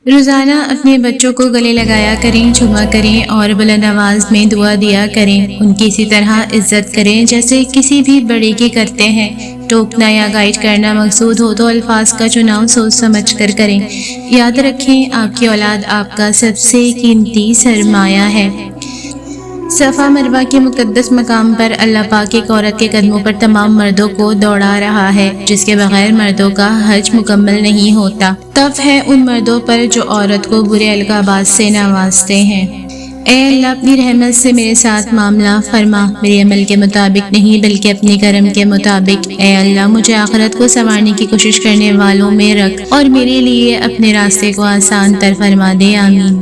روزانہ اپنے بچوں کو گلے لگایا کریں، چوما کریں اور بلند آواز میں دعا دیا کریں۔ ان کی اسی طرح عزت کریں جیسے کسی بھی بڑے کی کرتے ہیں۔ ٹوکنا یا گائیڈ کرنا مقصود ہو تو الفاظ کا چناؤ سوچ سمجھ کر کریں۔ یاد رکھیں، آپ کی اولاد آپ کا سب سے قیمتی سرمایہ ہے۔ صفا مروہ کے مقدس مقام پر اللہ پاک ایک عورت کے قدموں پر تمام مردوں کو دوڑا رہا ہے، جس کے بغیر مردوں کا حج مکمل نہیں ہوتا۔ طف ہے ان مردوں پر جو عورت کو برے القابات سے نوازتے ہیں۔ اے اللہ، اپنی رحمت سے میرے ساتھ معاملہ فرما، میرے عمل کے مطابق نہیں بلکہ اپنی کرم کے مطابق۔ اے اللہ، مجھے آخرت کو سنوارنے کی کوشش کرنے والوں میں رکھ اور میرے لیے اپنے راستے کو آسان تر فرما دے، آمین۔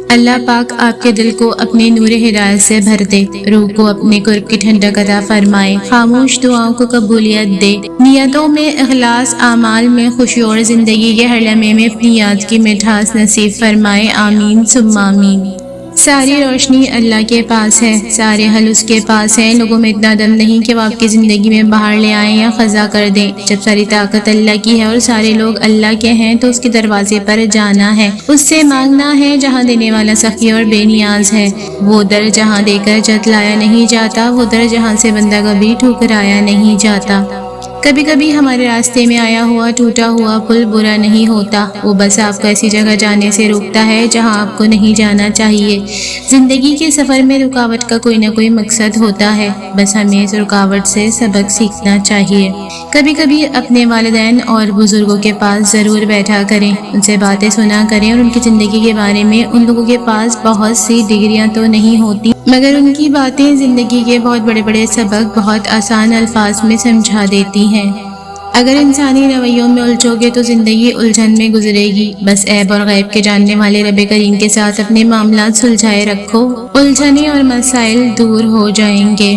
اللہ پاک آپ کے دل کو اپنے نور ہدایت سے بھر دے، روح کو اپنے قرب کی ٹھنڈک عطا فرمائے، خاموش دعاؤں کو قبولیت دے، نیتوں میں اخلاص، اعمال میں خوشی اور زندگی کے ہر لمحے میں اپنی یاد کی مٹھاس نصیب فرمائے، آمین ثم آمین۔ ساری روشنی اللہ کے پاس ہے، سارے حل اس کے پاس ہیں۔ لوگوں میں اتنا دم نہیں کہ وہ آپ کی زندگی میں باہر لے آئیں یا خزا کر دیں۔ جب ساری طاقت اللہ کی ہے اور سارے لوگ اللہ کے ہیں تو اس کے دروازے پر جانا ہے، اس سے مانگنا ہے جہاں دینے والا سخی اور بے نیاز ہے۔ وہ در جہاں دے کر جتلایا نہیں جاتا، وہ در جہاں سے بندہ کبھی ٹھکرایا نہیں جاتا۔ کبھی کبھی ہمارے راستے میں آیا ہوا ٹوٹا ہوا پل برا نہیں ہوتا، وہ بس آپ کو ایسی جگہ جانے سے روکتا ہے جہاں آپ کو نہیں جانا چاہیے۔ زندگی کے سفر میں رکاوٹ کا کوئی نہ کوئی مقصد ہوتا ہے، بس ہمیں اس رکاوٹ سے سبق سیکھنا چاہیے۔ کبھی کبھی اپنے والدین اور بزرگوں کے پاس ضرور بیٹھا کریں، ان سے باتیں سنا کریں اور ان کی زندگی کے بارے میں۔ ان لوگوں کے پاس بہت سی ڈگریاں تو نہیں ہوتی، مگر ان کی باتیں زندگی کے بہت بڑے بڑے سبق بہت آسان الفاظ میں سمجھا دیتی ہیں۔ اگر انسانی رویوں میں الجھو گے تو زندگی الجھن میں گزرے گی۔ بس عیب اور غیب کے جاننے والے رب کریم کے ساتھ اپنے معاملات سلجھائے رکھو، الجھنیں اور مسائل دور ہو جائیں گے۔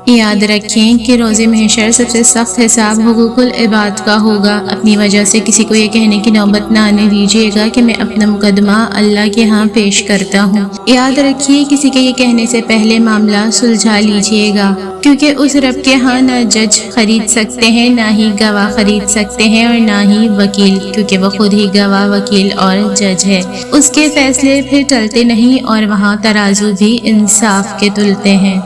یاد رکھیں کہ روز محشر سب سے سخت حساب حقوق العباد کا ہوگا۔ اپنی وجہ سے کسی کو یہ کہنے کی نوبت نہ آنے دیجیے گا کہ میں اپنا مقدمہ اللہ کے ہاں پیش کرتا ہوں۔ یاد رکھیے، کسی کے یہ کہنے سے پہلے معاملہ سلجھا لیجیے گا، کیونکہ اس رب کے ہاں نہ جج خرید سکتے ہیں، نہ ہی گواہ خرید سکتے ہیں اور نہ ہی وکیل، کیونکہ وہ خود ہی گواہ، وکیل اور جج ہے۔ اس کے فیصلے پھر ٹلتے نہیں اور وہاں ترازو بھی انصاف کے تلتے ہیں۔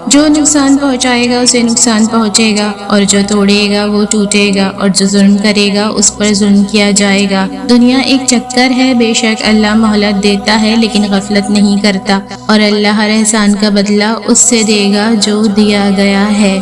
جو نقصان پہنچائے گا اسے نقصان پہنچے گا، اور جو توڑے گا وہ ٹوٹے گا، اور جو ظلم کرے گا اس پر ظلم کیا جائے گا۔ دنیا ایک چکر ہے، بے شک اللہ مہلت دیتا ہے لیکن غفلت نہیں کرتا، اور اللہ ہر احسان کا بدلہ اس سے دے گا جو دیا گیا ہے۔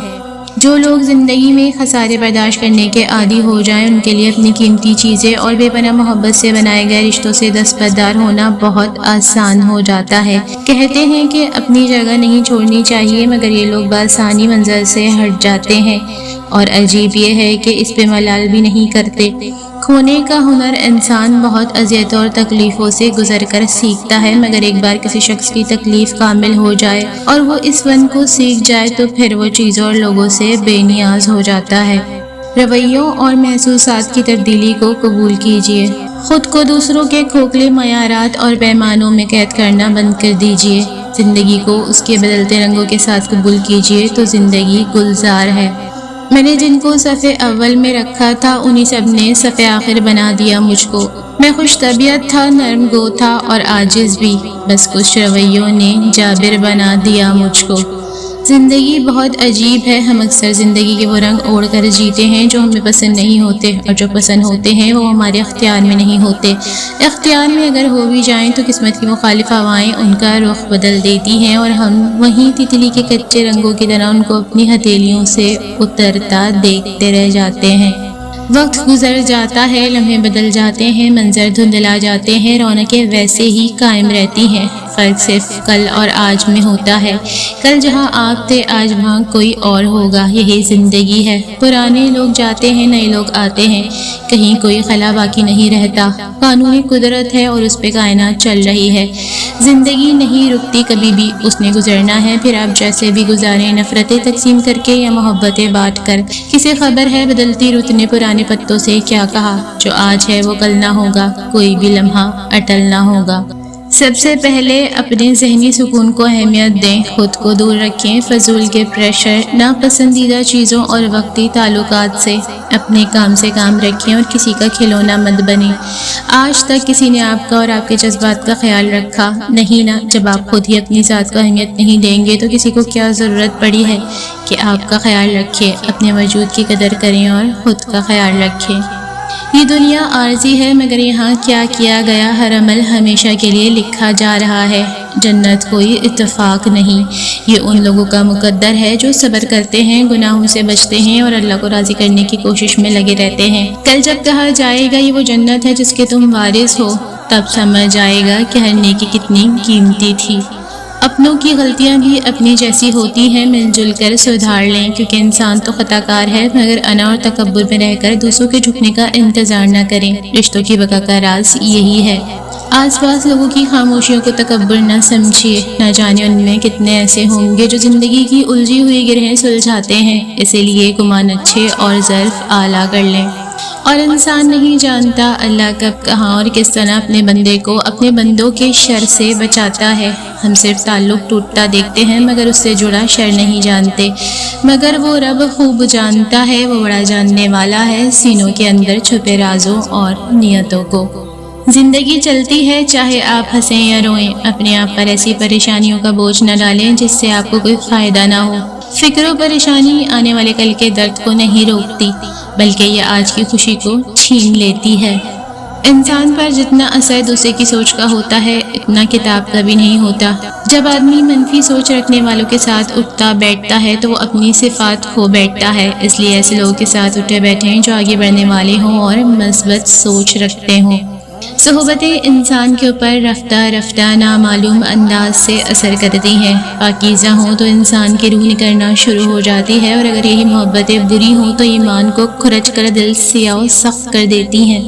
جو لوگ زندگی میں خسارے برداشت کرنے کے عادی ہو جائیں، ان کے لیے اپنی قیمتی چیزیں اور بے پناہ محبت سے بنائے گئے رشتوں سے دستبردار ہونا بہت آسان ہو جاتا ہے۔ کہتے ہیں کہ اپنی جگہ نہیں چھوڑنی چاہیے، مگر یہ لوگ بآسانی منظر سے ہٹ جاتے ہیں، اور عجیب یہ ہے کہ اس پہ ملال بھی نہیں کرتے۔ کھونے کا ہنر انسان بہت اذیتوں اور تکلیفوں سے گزر کر سیکھتا ہے، مگر ایک بار کسی شخص کی تکلیف کامل ہو جائے اور وہ اس فن کو سیکھ جائے تو پھر وہ چیزوں اور لوگوں سے بے نیاز ہو جاتا ہے۔ رویوں اور محسوسات کی تبدیلی کو قبول کیجیے۔ خود کو دوسروں کے کھوکھلے معیارات اور پیمانوں میں قید کرنا بند کر دیجیے۔ زندگی کو اس کے بدلتے رنگوں کے ساتھ قبول کیجیے تو زندگی گلزار ہے۔ میں نے جن کو صف اول میں رکھا تھا انہی سب نے صف آخر بنا دیا مجھ کو۔ میں خوش طبیعت تھا، نرم گو تھا اور عاجز بھی، بس کچھ رویوں نے جابر بنا دیا مجھ کو۔ زندگی بہت عجیب ہے، ہم اکثر زندگی کے وہ رنگ اوڑھ کر جیتے ہیں جو ہمیں پسند نہیں ہوتے، اور جو پسند ہوتے ہیں وہ ہمارے اختیار میں نہیں ہوتے۔ اختیار میں اگر ہو بھی جائیں تو قسمت کی مخالف ہوائیں ان کا رخ بدل دیتی ہیں، اور ہم وہیں تتلی کے کچے رنگوں کی طرح ان کو اپنی ہتھیلیوں سے اترتا دیکھتے رہ جاتے ہیں۔ وقت گزر جاتا ہے، لمحے بدل جاتے ہیں، منظر دھندلا جاتے ہیں، رونقیں ویسے ہی قائم رہتی ہیں۔ فرق صرف کل اور آج میں ہوتا ہے۔ کل جہاں آپ تھے آج وہاں کوئی اور ہوگا، یہی زندگی ہے۔ پرانے لوگ جاتے ہیں، نئے لوگ آتے ہیں، کہیں کوئی خلا باقی نہیں رہتا۔ قانونی قدرت ہے اور اس پہ کائنات چل رہی ہے۔ زندگی نہیں رکتی کبھی بھی، اس نے گزرنا ہے، پھر آپ جیسے بھی گزاریں، نفرتیں تقسیم کر کے یا محبتیں بانٹ کر۔ کسے خبر ہے بدلتی رت نے پرانے پتوں سے کیا کہا، جو آج ہے وہ کل نہ ہوگا، کوئی بھی لمحہ اٹل نہ ہوگا۔ سب سے پہلے اپنے ذہنی سکون کو اہمیت دیں، خود کو دور رکھیں فضول کے پریشر، ناپسندیدہ چیزوں اور وقتی تعلقات سے، اپنے کام سے کام رکھیں اور کسی کا کھلونا مت بنیں۔ آج تک کسی نے آپ کا اور آپ کے جذبات کا خیال رکھا نہیں نا؟ جب آپ خود ہی اپنی ذات کو اہمیت نہیں دیں گے تو کسی کو کیا ضرورت پڑی ہے کہ آپ کا خیال رکھے؟ اپنے وجود کی قدر کریں اور خود کا خیال رکھیں۔ یہ دنیا عارضی ہے، مگر یہاں کیا کیا گیا ہر عمل ہمیشہ کے لیے لکھا جا رہا ہے۔ جنت کوئی اتفاق نہیں، یہ ان لوگوں کا مقدر ہے جو صبر کرتے ہیں، گناہوں سے بچتے ہیں اور اللہ کو راضی کرنے کی کوشش میں لگے رہتے ہیں۔ کل جب کہا جائے گا یہ وہ جنت ہے جس کے تم وارث ہو، تب سمجھ آئے گا کہ ہر نیکی کتنی قیمتی تھی۔ اپنوں کی غلطیاں بھی اپنی جیسی ہوتی ہیں، مل جل کر سدھار لیں، کیونکہ انسان تو خطا کار ہے، مگر انا اور تکبر میں رہ کر دوسروں کے جھکنے کا انتظار نہ کریں۔ رشتوں کی بقا کا راز یہی ہے۔ آس پاس لوگوں کی خاموشیوں کو تکبر نہ سمجھیے، نہ جانے ان میں کتنے ایسے ہوں گے جو زندگی کی الجھی ہوئی گرہیں سلجھاتے ہیں، اسی لیے گمان اچھے اور ظرف اعلیٰ کر لیں۔ اور انسان نہیں جانتا اللہ کب کہاں اور کس طرح اپنے بندے کو اپنے بندوں کے شر سے بچاتا ہے۔ ہم صرف تعلق ٹوٹتا دیکھتے ہیں مگر اس سے جڑا شر نہیں جانتے، مگر وہ رب خوب جانتا ہے، وہ بڑا جاننے والا ہے سینوں کے اندر چھپے رازوں اور نیتوں کو۔ زندگی چلتی ہے چاہے آپ ہنسیں یا روئیں، اپنے آپ پر ایسی پریشانیوں کا بوجھ نہ ڈالیں جس سے آپ کو کوئی فائدہ نہ ہو۔ فکر و پریشانی آنے والے کل کے درد کو نہیں روکتی، بلکہ یہ آج کی خوشی کو چھین لیتی ہے۔ انسان پر جتنا اثر دوسرے کی سوچ کا ہوتا ہے اتنا کتاب کا بھی نہیں ہوتا۔ جب آدمی منفی سوچ رکھنے والوں کے ساتھ اٹھتا بیٹھتا ہے تو وہ اپنی صفات کھو بیٹھتا ہے، اس لیے ایسے لوگوں کے ساتھ اٹھے بیٹھیں جو آگے بڑھنے والے ہوں اور مثبت سوچ رکھتے ہوں۔ صحبتیں انسان کے اوپر رفتہ رفتہ نامعلوم انداز سے اثر کرتی ہیں۔ پاکیزہ ہوں تو انسان کی روح نکلنا شروع ہو جاتی ہے، اور اگر یہی محبتیں بری ہوں تو ایمان کو کھرچ کر دل سیاہ و سخت کر دیتی ہیں۔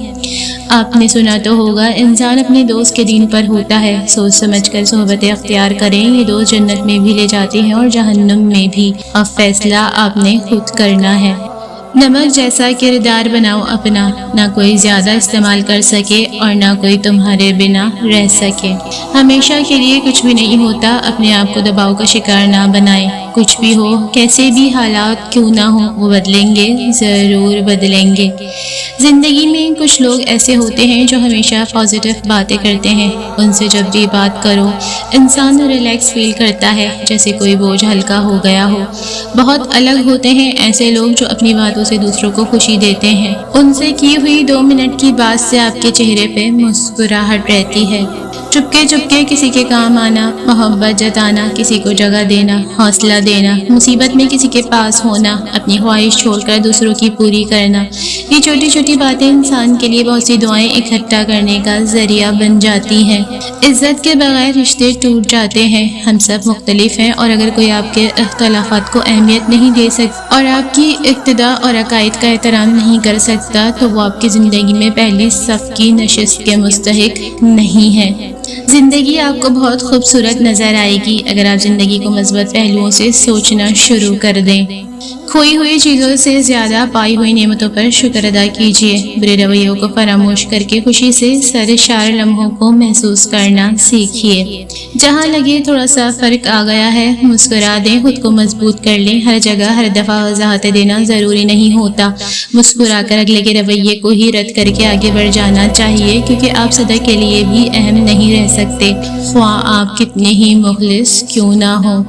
آپ نے سنا تو ہوگا انسان اپنے دوست کے دین پر ہوتا ہے، سوچ سمجھ کر صحبتیں اختیار کریں، یہ دوست جنت میں بھی لے جاتی ہیں اور جہنم میں بھی۔ اب فیصلہ آپ نے خود کرنا ہے۔ نمک جیسا کردار بناؤ اپنا، نہ کوئی زیادہ استعمال کر سکے اور نہ کوئی تمہارے بنا رہ سکے۔ ہمیشہ کے لیے کچھ بھی نہیں ہوتا، اپنے آپ کو دباؤ کا شکار نہ بنائیں۔ کچھ بھی ہو، کیسے بھی حالات کیوں نہ ہوں، وہ بدلیں گے، ضرور بدلیں گے۔ زندگی میں کچھ لوگ ایسے ہوتے ہیں جو ہمیشہ پازیٹیو باتیں کرتے ہیں، ان سے جب بھی بات کرو انسان ریلیکس فیل کرتا ہے، جیسے کوئی بوجھ ہلکا ہو گیا ہو۔ بہت الگ ہوتے ہیں ایسے لوگ جو اپنی باتوں سے دوسروں کو خوشی دیتے ہیں، ان سے کی ہوئی 2 منٹ کی بات سے آپ کے چہرے پہ مسکراہٹ رہتی ہے۔ چپکے چپکے کسی کے کام آنا، محبت جتانا، کسی کو جگہ دینا، حوصلہ دینا، مصیبت میں کسی کے پاس ہونا، اپنی خواہش چھوڑ کر دوسروں کی پوری کرنا، یہ چھوٹی چھوٹی باتیں انسان کے لیے بہت سی دعائیں اکٹھا کرنے کا ذریعہ بن جاتی ہیں۔ عزت کے بغیر رشتے ٹوٹ جاتے ہیں۔ ہم سب مختلف ہیں، اور اگر کوئی آپ کے اختلافات کو اہمیت نہیں دے سکتا اور آپ کی اقتدا اور عقائد کا احترام نہیں کر سکتا تو وہ آپ کی زندگی میں پہلی صف کی نشست کے مستحق نہیں ہے۔ زندگی آپ کو بہت خوبصورت نظر آئے گی اگر آپ زندگی کو مثبت پہلوؤں سے سوچنا شروع کر دیں۔ کھوئی ہوئی چیزوں سے زیادہ پائی ہوئی نعمتوں پر شکر ادا کیجیے۔ برے رویوں کو فراموش کر کے خوشی سے سرشار لمحوں کو محسوس کرنا سیکھیے۔ جہاں لگے تھوڑا سا فرق آ گیا ہے، مسکرا دیں، خود کو مضبوط کر لیں۔ ہر جگہ ہر دفعہ وضاحتیں دینا ضروری نہیں ہوتا، مسکرا کر اگلے کے رویے کو ہی رد کر کے آگے بڑھ جانا چاہیے، کیونکہ آپ صدا کے لیے بھی اہم نہیں رہ سکتے، خواہ آپ کتنے ہی مخلص کیوں نہ ہوں۔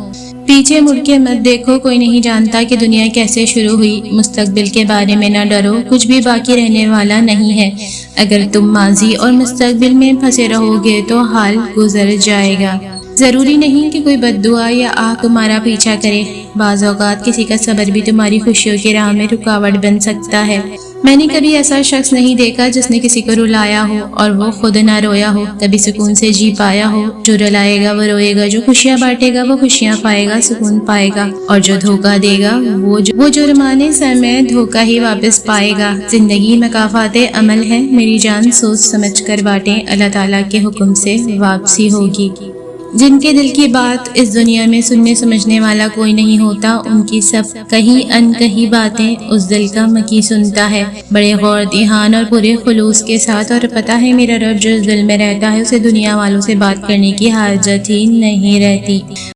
پیچھے مڑ کے مت دیکھو، کوئی نہیں جانتا کہ دنیا کیسے شروع ہوئی۔ مستقبل کے بارے میں نہ ڈرو، کچھ بھی باقی رہنے والا نہیں ہے۔ اگر تم ماضی اور مستقبل میں پھنسے رہو گے تو حال گزر جائے گا۔ ضروری نہیں کہ کوئی بد دعا یا آہ تمہارا پیچھا کرے، بعض اوقات کسی کا صبر بھی تمہاری خوشیوں کی راہ میں رکاوٹ بن سکتا ہے۔ میں نے کبھی ایسا شخص نہیں دیکھا جس نے کسی کو رلایا ہو اور وہ خود نہ رویا ہو، کبھی سکون سے جی پایا ہو۔ جو رلائے گا وہ روئے گا، جو خوشیاں بانٹے گا وہ خوشیاں پائے گا، سکون پائے گا، اور جو دھوکہ دے گا وہ جرمانے سمے دھوکہ ہی واپس پائے گا۔ زندگی مکافات عمل ہے، میری جان سوچ سمجھ کر بانٹیں، اللہ تعالیٰ کے حکم سے واپسی ہوگی۔ جن کے دل کی بات اس دنیا میں سننے سمجھنے والا کوئی نہیں ہوتا، ان کی سب کہیں ان کہیں باتیں اس دل کا مکی سنتا ہے، بڑے غور دھیان اور پورے خلوص کے ساتھ۔ اور پتہ ہے میرا رب جو اس دل میں رہتا ہے اسے دنیا والوں سے بات کرنے کی حاجت ہی نہیں رہتی۔